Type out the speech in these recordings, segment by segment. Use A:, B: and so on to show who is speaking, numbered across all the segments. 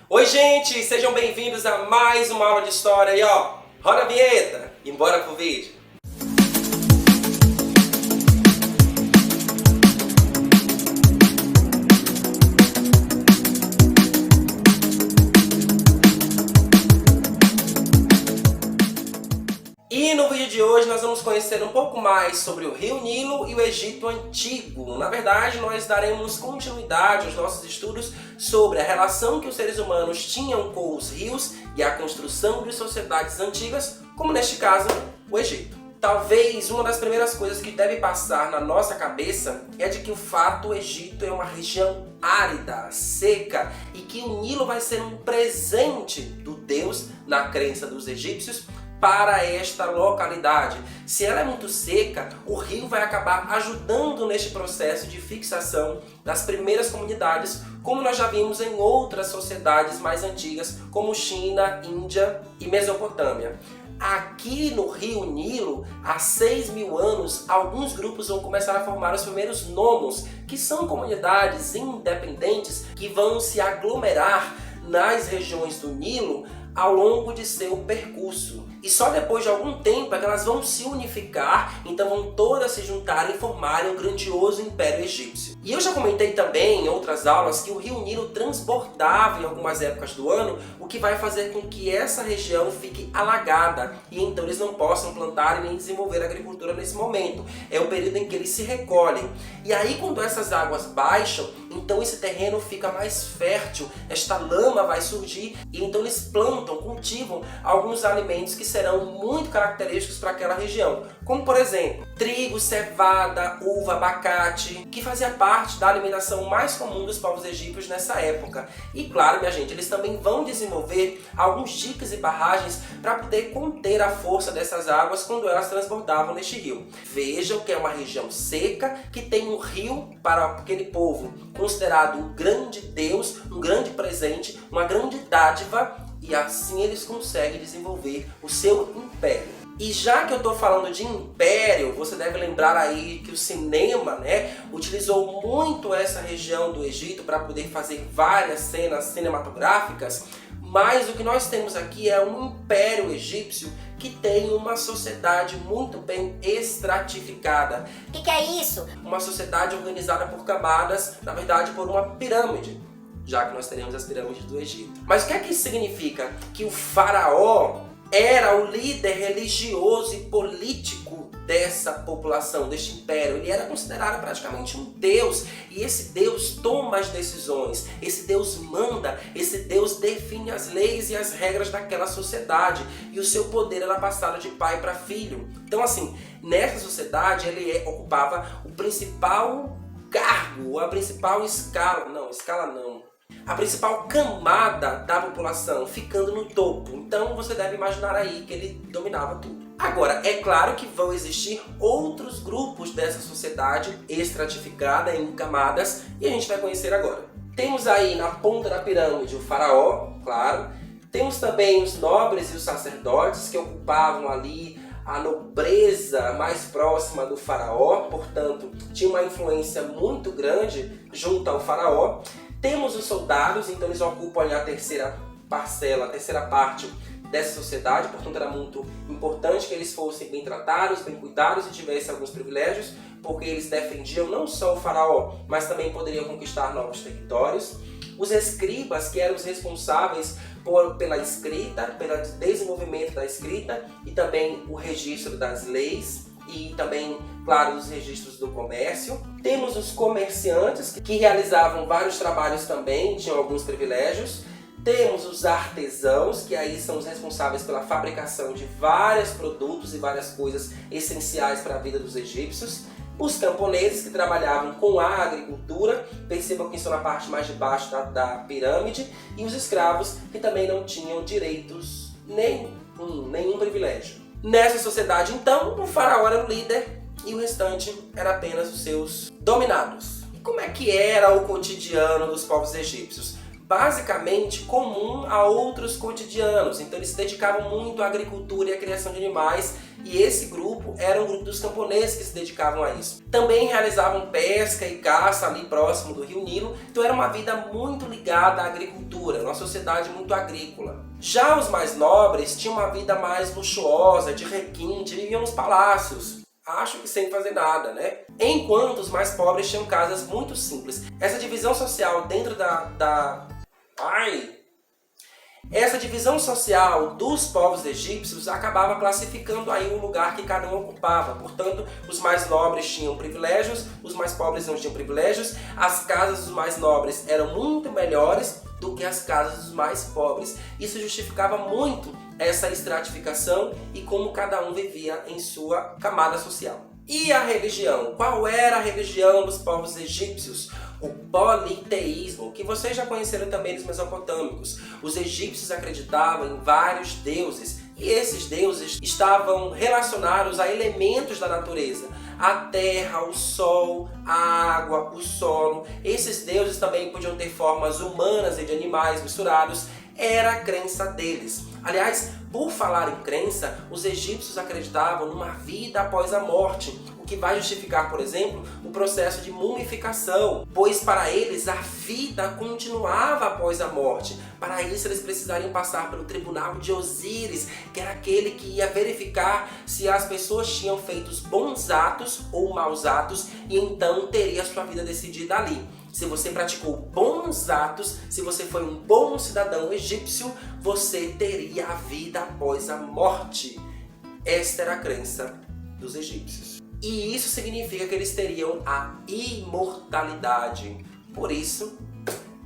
A: Oi, gente! Sejam bem-vindos a mais uma aula de história e ó, roda a vinheta e bora pro vídeo! E no vídeo de hoje nós vamos conhecer um pouco mais sobre o Rio Nilo e o Egito Antigo. Na verdade, nós daremos continuidade aos nossos estudos sobre a relação que os seres humanos tinham com os rios e a construção de sociedades antigas, como neste caso, o Egito. Talvez uma das primeiras coisas que deve passar na nossa cabeça é de que o Egito é uma região árida, seca e que o Nilo vai ser um presente do Deus, na crença dos egípcios, para esta localidade. Se ela é muito seca, o rio vai acabar ajudando neste processo de fixação das primeiras comunidades, como nós já vimos em outras sociedades mais antigas, como China, Índia e Mesopotâmia. Aqui no Rio Nilo, há 6.000 anos, alguns grupos vão começar a formar os primeiros nomos, que são comunidades independentes que vão se aglomerar nas regiões do Nilo ao longo de seu percurso. E só depois de algum tempo é que elas vão se unificar, então vão todas se juntarem e formarem um grandioso Império Egípcio. E eu já comentei também em outras aulas que o Rio Nilo transbordava em algumas épocas do ano, o que vai fazer com que essa região fique alagada e então eles não possam plantar e nem desenvolver agricultura nesse momento. É o período em que eles se recolhem. E aí quando essas águas baixam, então esse terreno fica mais fértil, esta lama vai surgir e então eles plantam, cultivam alguns alimentos que serão muito característicos para aquela região, como por exemplo, trigo, cevada, uva, abacate, que fazia parte da alimentação mais comum dos povos egípcios nessa época. E claro, minha gente, eles também vão desenvolver alguns diques e barragens para poder conter a força dessas águas quando elas transbordavam neste rio. Vejam que é uma região seca, que tem um rio para aquele povo considerado um grande Deus, um grande presente, uma grande dádiva, e assim eles conseguem desenvolver o seu império. E já que eu estou falando de império, você deve lembrar aí que o cinema, utilizou muito essa região do Egito para poder fazer várias cenas cinematográficas, mas o que nós temos aqui é um império egípcio que tem uma sociedade muito bem estratificada.
B: O que é isso?
A: Uma sociedade organizada por camadas, na verdade por uma pirâmide, já que nós teremos as pirâmides do Egito. Mas o que é que isso significa? Que o faraó era o líder religioso e político dessa população, deste império. Ele era considerado praticamente um deus, e esse deus toma as decisões, esse deus manda, esse deus define as leis e as regras daquela sociedade, e o seu poder era passado de pai para filho. Então assim, nessa sociedade ele ocupava o principal cargo, a principal a principal camada da população, ficando no topo. Então você deve imaginar aí que ele dominava tudo. Agora, é claro que vão existir outros grupos dessa sociedade estratificada em camadas, e a gente vai conhecer agora. Temos aí na ponta da pirâmide o faraó, claro. Temos também os nobres e os sacerdotes que ocupavam ali a nobreza mais próxima do faraó, portanto, tinha uma influência muito grande junto ao faraó. Temos os soldados, então eles ocupam ali a terceira parcela, a terceira parte dessa sociedade, portanto era muito importante que eles fossem bem tratados, bem cuidados e tivessem alguns privilégios, porque eles defendiam não só o faraó, mas também poderiam conquistar novos territórios. Os escribas, que eram os responsáveis pela escrita, pelo desenvolvimento da escrita e também o registro das leis e também, claro, os registros do comércio. Temos os comerciantes que realizavam vários trabalhos também, tinham alguns privilégios. Temos os artesãos, que aí são os responsáveis pela fabricação de vários produtos e várias coisas essenciais para a vida dos egípcios. Os camponeses, que trabalhavam com a agricultura, percebam que estão na parte mais de baixo da pirâmide, e os escravos, que também não tinham direitos nenhum privilégio. Nessa sociedade, então, o faraó era o líder e o restante era apenas os seus dominados. E como é que era o cotidiano dos povos egípcios? basicamente comum a outros cotidianos. Então eles se dedicavam muito à agricultura e à criação de animais, e esse grupo era um grupo dos camponeses que se dedicavam a isso. Também realizavam pesca e caça ali próximo do rio Nilo, então era uma vida muito ligada à agricultura, uma sociedade muito agrícola. Já os mais nobres tinham uma vida mais luxuosa, de requinte, viviam nos palácios. Acho que sem fazer nada, né? Enquanto os mais pobres tinham casas muito simples. Essa divisão social dentro Essa divisão social dos povos egípcios acabava classificando aí o lugar que cada um ocupava. Portanto, os mais nobres tinham privilégios, os mais pobres não tinham privilégios. As casas dos mais nobres eram muito melhores do que as casas dos mais pobres. Isso justificava muito essa estratificação e como cada um vivia em sua camada social. E a religião? Qual era a religião dos povos egípcios? O politeísmo, que vocês já conheceram também dos mesopotâmicos. Os egípcios acreditavam em vários deuses, e esses deuses estavam relacionados a elementos da natureza. A terra, o sol, a água, o solo. Esses deuses também podiam ter formas humanas e de animais misturados. Era a crença deles. Aliás, por falar em crença, os egípcios acreditavam numa vida após a morte, o que vai justificar, por exemplo, o processo de mumificação, pois para eles a vida continuava após a morte. Para isso eles precisariam passar pelo tribunal de Osíris, que era aquele que ia verificar se as pessoas tinham feito bons atos ou maus atos, e então teria a sua vida decidida ali. Se você praticou bons atos, se você foi um bom cidadão egípcio, você teria a vida após a morte. Esta era a crença dos egípcios. E isso significa que eles teriam a imortalidade. Por isso,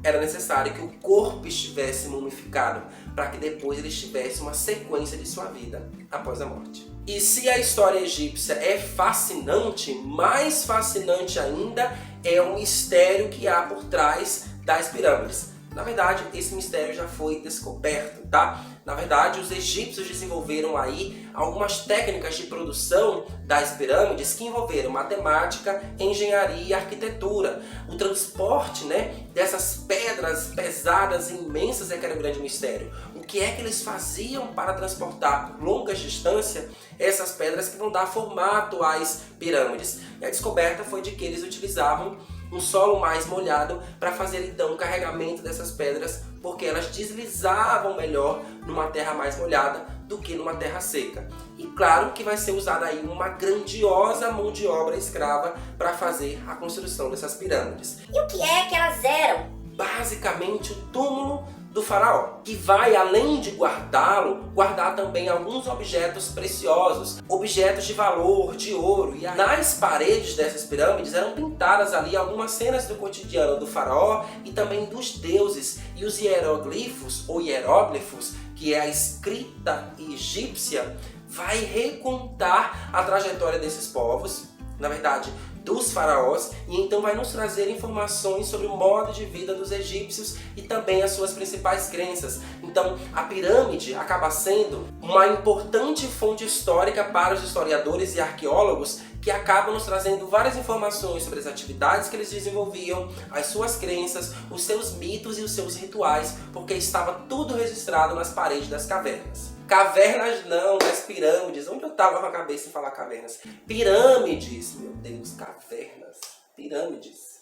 A: era necessário que o corpo estivesse mumificado, para que depois eles tivessem uma sequência de sua vida após a morte. E se a história egípcia é fascinante, mais fascinante ainda é o mistério que há por trás das pirâmides. Na verdade, esse mistério já foi descoberto, tá? Na verdade, os egípcios desenvolveram aí algumas técnicas de produção das pirâmides que envolveram matemática, engenharia e arquitetura. O transporte, dessas pedras pesadas e imensas é que era o grande mistério. O que é que eles faziam para transportar por longas distâncias essas pedras que vão dar formato às pirâmides? E a descoberta foi de que eles utilizavam um solo mais molhado para fazer então o carregamento dessas pedras, porque elas deslizavam melhor numa terra mais molhada do que numa terra seca. E claro que vai ser usada aí uma grandiosa mão de obra escrava para fazer a construção dessas pirâmides.
B: E o que é que elas eram?
A: Basicamente o túmulo do faraó, que vai, além de guardá-lo, guardar também alguns objetos preciosos, objetos de valor, de ouro. E nas paredes dessas pirâmides eram pintadas ali algumas cenas do cotidiano do faraó e também dos deuses. E os hieroglifos, ou hieróglifos, que é a escrita egípcia, vai recontar a trajetória desses povos, na verdade, dos faraós, e então vai nos trazer informações sobre o modo de vida dos egípcios e também as suas principais crenças. Então, a pirâmide acaba sendo uma importante fonte histórica para os historiadores e arqueólogos, que acabam nos trazendo várias informações sobre as atividades que eles desenvolviam, as suas crenças, os seus mitos e os seus rituais, porque estava tudo registrado nas paredes das cavernas. Cavernas não, mas pirâmides. Onde eu tava com a cabeça em falar cavernas? Pirâmides, meu Deus, cavernas. Pirâmides.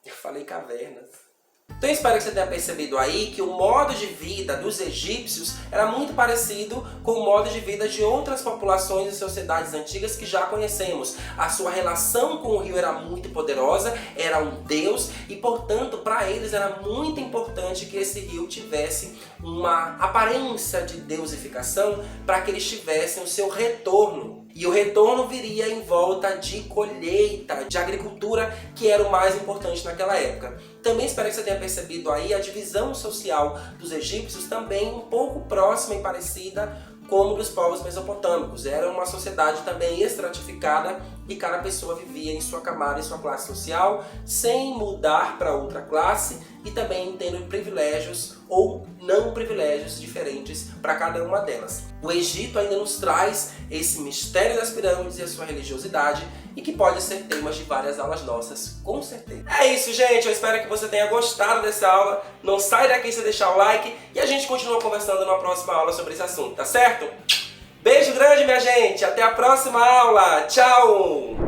A: Eu falei cavernas. Então eu espero que você tenha percebido aí que o modo de vida dos egípcios era muito parecido com o modo de vida de outras populações e sociedades antigas que já conhecemos. A sua relação com o rio era muito poderosa, era um deus e, portanto, para eles era muito importante que esse rio tivesse uma aparência de deusificação para que eles tivessem o seu retorno. E o retorno viria em volta de colheita, de agricultura, que era o mais importante naquela época. Também espero que você tenha percebido aí a divisão social dos egípcios também um pouco próxima e parecida como dos povos mesopotâmicos. Era uma sociedade também estratificada e cada pessoa vivia em sua camada, em sua classe social, sem mudar para outra classe e também tendo privilégios ou não privilégios diferentes para cada uma delas. O Egito ainda nos traz esse mistério das pirâmides e a sua religiosidade, e que pode ser temas de várias aulas nossas, com certeza. É isso, gente. Eu espero que você tenha gostado dessa aula. Não sai daqui sem deixar o like e a gente continua conversando numa próxima aula sobre esse assunto, tá certo? Beijo grande, minha gente. Até a próxima aula. Tchau!